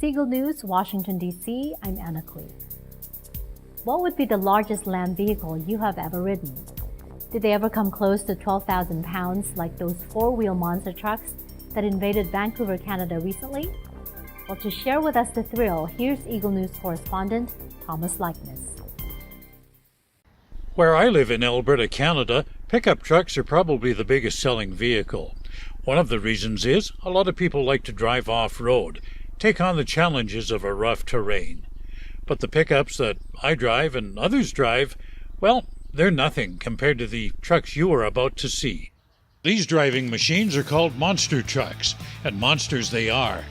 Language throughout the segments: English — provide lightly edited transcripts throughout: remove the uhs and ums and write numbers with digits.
is Eagle News, Washington, D.C. I'm MCQUEEN. What would be the largest land vehicle you have ever ridden? Did they ever come close to 12,000 pounds like those four-wheel monster trucks that invaded Vancouver, Canada recently? Well, to share with us the thrill, here's Eagle News correspondent Thomas Likeness. Where I live in Alberta, Canada, pickup trucks are probably the biggest selling vehicle. One of the reasons is a lot of people like to drive off-road, take on the challenges of a rough terrain. But the pickups that I drive and others drive, well, they're nothing compared to the trucks you are about to see. These driving machines are called monster trucks, and monsters they are.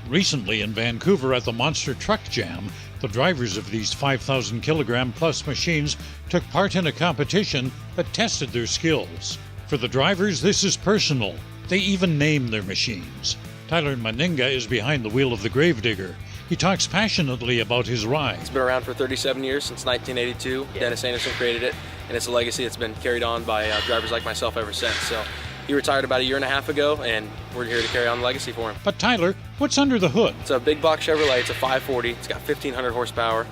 Recently in Vancouver at the Monster Truck Jam, the drivers of these 5,000 kilogram plus machines took part in a competition that tested their skills. For the drivers, this is personal. They even name their machines. Tyler MENNINGA is behind the wheel of the Gravedigger. He talks passionately about his ride. It's been around for 37 years, since 1982. Dennis Anderson created it, and it's a legacy that's been carried on by drivers like myself ever since. So he retired about a year and a half ago, and we're here to carry on the legacy for him. But Tyler, what's under the hood? It's a big block Chevrolet. It's a 540. It's got 1,500 horsepower.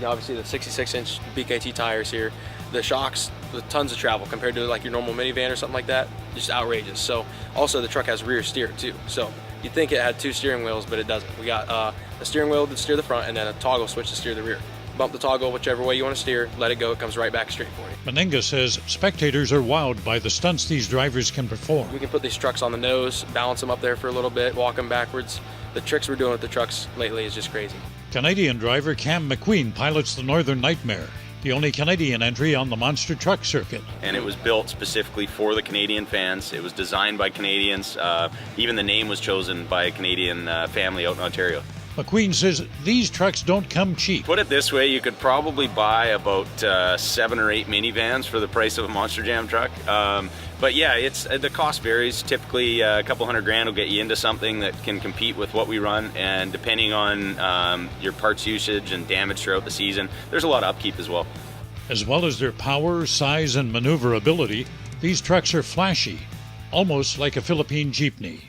Obviously the 66-inch BKT tires here. The shocks with tons of travel compared to like your normal minivan or something like that. Just outrageous. So also the truck has rear steer too. So you'd think it had two steering wheels, but it doesn't. We got a steering wheel to steer the front and then a toggle switch to steer the rear. Bump the toggle whichever way you want to steer, let it go, it comes right back straight for you. MENNINGA says spectators are wowed by the stunts these drivers can perform. We can put these trucks on the nose, balance them up there for a little bit, walk them backwards. The tricks we're doing with the trucks lately is just crazy. Canadian driver MCQUEEN pilots the Northern Nightmare, the only Canadian entry on the monster truck circuit. And it was built specifically for the Canadian fans. It was designed by Canadians. Even the name was chosen by a Canadian family out in Ontario. McQueen says these trucks don't come cheap. Put it this way, you could probably buy about 7 or 8 minivans for the price of a Monster Jam truck. But yeah, the cost varies. Typically a couple $100,000 will get you into something that can compete with what we run, and depending on your parts usage and damage throughout the season, there's a lot of upkeep as well. As well as their power, size, and maneuverability, these trucks are flashy, almost like a Philippine jeepney.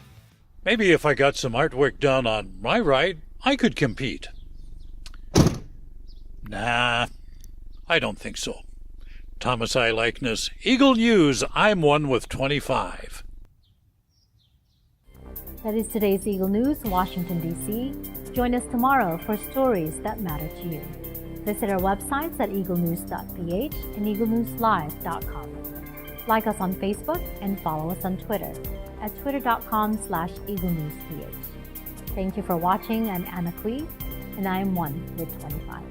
Maybe if I got some artwork done on my ride, I could compete. Nah, I don't think so. Thomas I. Likeness, Eagle News, I'm one with 25. That is today's Eagle News, Washington, D.C. Join us tomorrow for stories that matter to you. Visit our websites at Eaglenews.PH and Eaglenewslive.com. Like us on Facebook and follow us on Twitter at twitter.com/EagleNewsPH. Thank you for watching. I'm MCQUEEN, and I am one with 25.